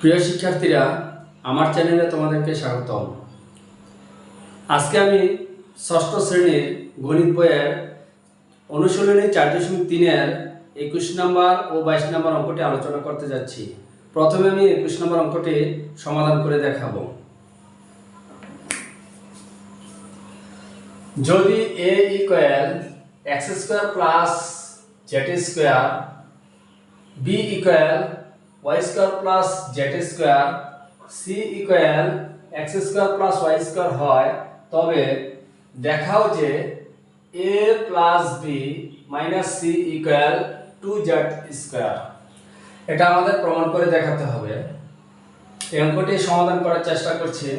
প্রিয় শিক্ষার্থীরা, আমার চ্যানেলে তোমাদেরকে স্বাগতম। আজকে আমি ষষ্ঠ শ্রেণীর গণিত বইয়ের অনুশীলনী 4.3-এর 21 নম্বর ও 22 নম্বর অঙ্কটি আলোচনা করতে যাচ্ছি। প্রথমে আমি 21 নম্বর অঙ্কটি সমাধান করে দেখাবো। যদি a equal x square plus z square, b equal y square plus z square, c equal x square plus y square হয়, তবে দেখাও যে a plus b minus c equal 2z square. এটা আমাদের প্রমাণ করে দেখাতে হবে। এই অঙ্কটি সমাধান করার চেষ্টা করছি।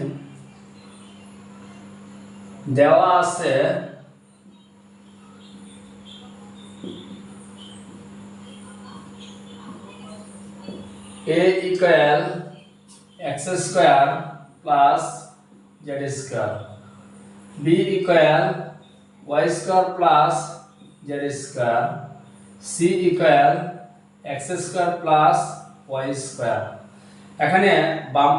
দেওয়া আছে a equal x square plus z square, b equal y square plus z square, c equal x square plus y square. এখানে বাম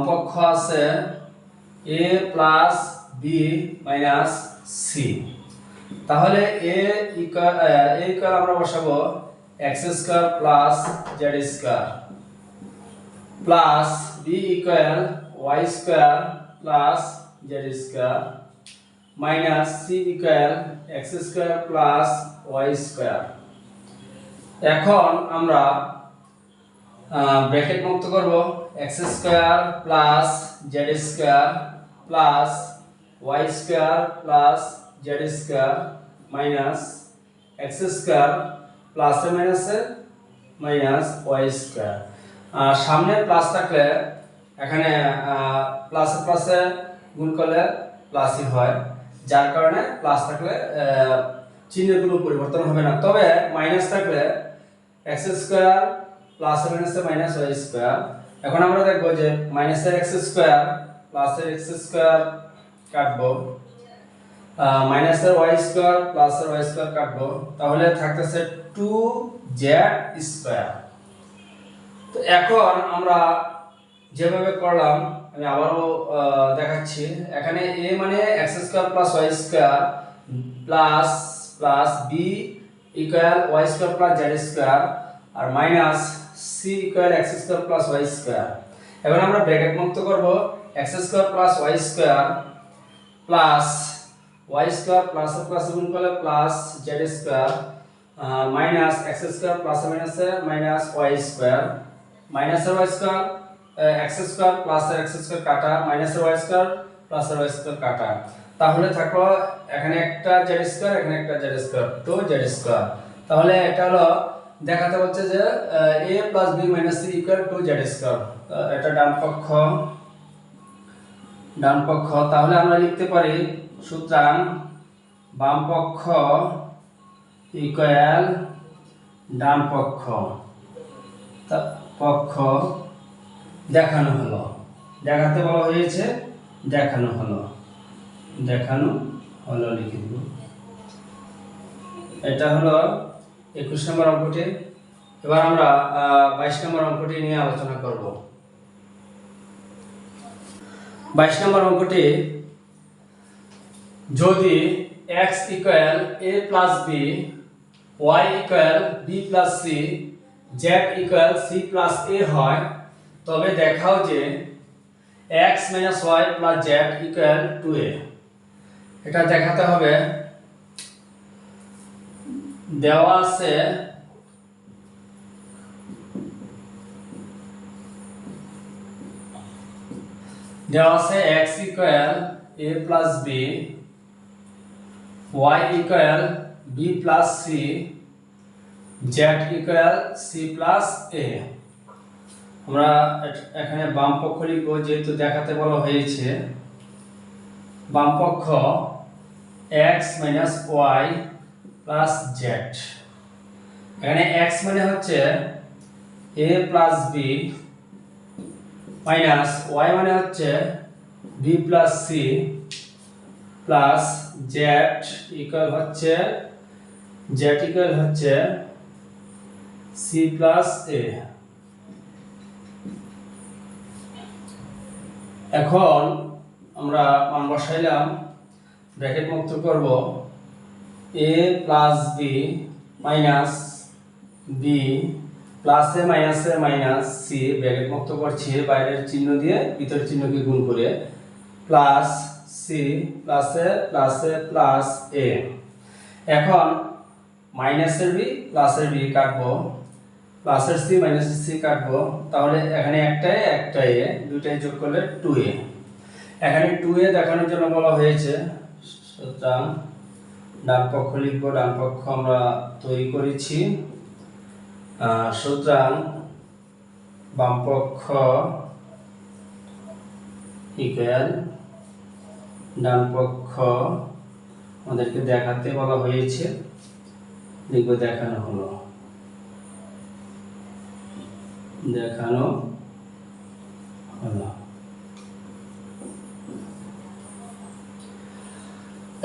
পক্ষ আছে a plus b minus c। তাহলে a ইকুয়াল আমরা বসাবো x square plus z square plus b equal y square plus z square minus c equal x square plus y square. এখন আমরা bracket মুক্ত করব। x square plus z square plus y square plus z square minus x square plus A মাইনাসে minus y square. সামনে plus থাকলে এখানে প্লাসে প্লাসে গুণ করলে প্লাসই হয়, যার কারণে প্লাস থাকলে চিহ্নের কোনো পরিবর্তন হবে না। তবে মাইনাস থাকলে x স্কয়ার প্লাস এ মাইনাসে মাইনাস y স্কয়ার। এখন আমরা দেখব যে মাইনাসের x স্কয়ার প্লাসের x স্কয়ার কাটবো, মাইনাসের y স্কয়ার প্লাসের y স্কয়ার কাটবো, তাহলে থাকতেছে 2z স্কয়ার। তো এখন আমরা যেভাবে করলাম আমি আবারও দেখাচ্ছি। এখানে a মানে x square plus y square plus plus b equal y square plus z square আর minus c equal x square plus y square. এখন আমরা ব্র্যাকেট মুক্ত করব। x square plus y square plus y square plus plus গুণ করলে plus z square minus x square plus মাইনাসে minus y square মাইনাসের y square x square প্লাসের x square কাটা মাইনাসের y স্কয়ার প্লাসের y স্কয়ার কাটা, তাহলে থাকলো এখানে একটা z স্কয়ার এখানে একটা z স্কয়ার, তো z স্কয়ার। তাহলে এটা হলো দেখাতে হচ্ছে যে a plus b minus c equal to z square. এটা ডান পক্ষ। তাহলে আমরা লিখতে পারি সুতরাং বাম পক্ষ ইকুয়াল ডান পক্ষ দেখানো হলো, দেখাতে বলা হয়েছে দেখানো হলো লিখে দিব। এটা হলো 21 নম্বর অঙ্কটি। এবার আমরা 22 নম্বর অঙ্কটি নিয়ে আলোচনা করব। 22 নম্বর অঙ্কটি, যদি x equal a plus b, y equal b plus c, z equal c plus a হয়, তবে দেখাও যে x minus y plus z equal 2a। এটা দেখাতে হবে। দেওয়া আছে x equal a plus b, y equal b plus c, z equal c plus a। আমরা এখানে বাম পক্ষ লিখব, যেহেতু দেখাতে বলা হয়েছে। বাম পক্ষ x minus y plus z। এখানে x মানে হচ্ছে a plus b minus y মানে হচ্ছে b plus c plus z equal হচ্ছে সি প্লাস এ। এখন আমরা মান বসাইলাম, ব্র্যাকেট মুক্ত করব, A plus B minus B plus A minus C, bracket মুক্ত করছি বাইরের চিহ্ন দিয়ে ভিতরের চিহ্নকে গুণ করে, plus C plus A plus A. এখন মাইনাসের বি প্লাসের বি কাটবো, প্লাসের সি মাইনাসের সি কাটবো, তাহলে এখানে একটাই এ, দুইটাই যোগ করলে 2a। এখানে 2a দেখানোর জন্য বলা হয়েছে, সুতরাং ডান পক্ষ লিখবো, ডান পক্ষ আমরা তৈরি করেছি, সুতরাং বাম পক্ষ ইকুয়াল ডান পক্ষ আমাদেরকে দেখাতে বলা হয়েছে, লিখব দেখানো হলো, দেখানো হলো।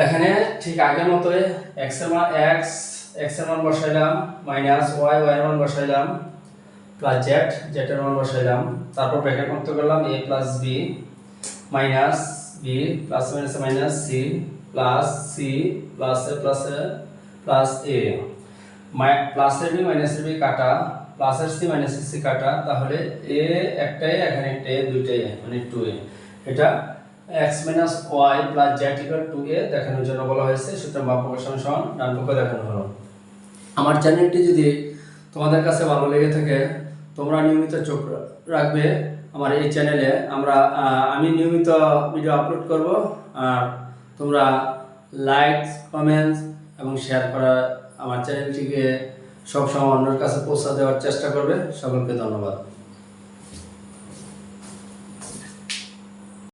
এখানে ঠিক আগের মতোই x এর মান বসাইলাম, মাইনাস y এর মান বসাইলাম, প্লাস z এর মান বসাইলাম, তারপর ব্র্যাকেট মুক্ত করলাম a plus b minus b plus minus c plus c plus a plus a, প্লাসের b মাইনাসের b কাটা, প্লাসের c মাইনাসের c কাটা, তাহলে a একটাই, এখানে একটা a, দুইটাই মানে 2a। এটা x minus y plus z equal to a দেখানোর জন্য বলা হয়েছে, সুতরাং বাম পক্ষ সমান ডান পক্ষ দেখানো হলো। আমার চ্যানেলটি যদি তোমাদের কাছে ভালো লেগে থাকে, তোমরা নিয়মিত চোখ রাখবে আমার এই চ্যানেলে। আমি নিয়মিত ভিডিও আপলোড করব, আর তোমরা লাইক, কমেন্টস এবং শেয়ার করা আমার চ্যানেলটিকে সবসময় অন্যের কাছে পৌঁছে দেওয়ার চেষ্টা করবে। সকলকে ধন্যবাদ।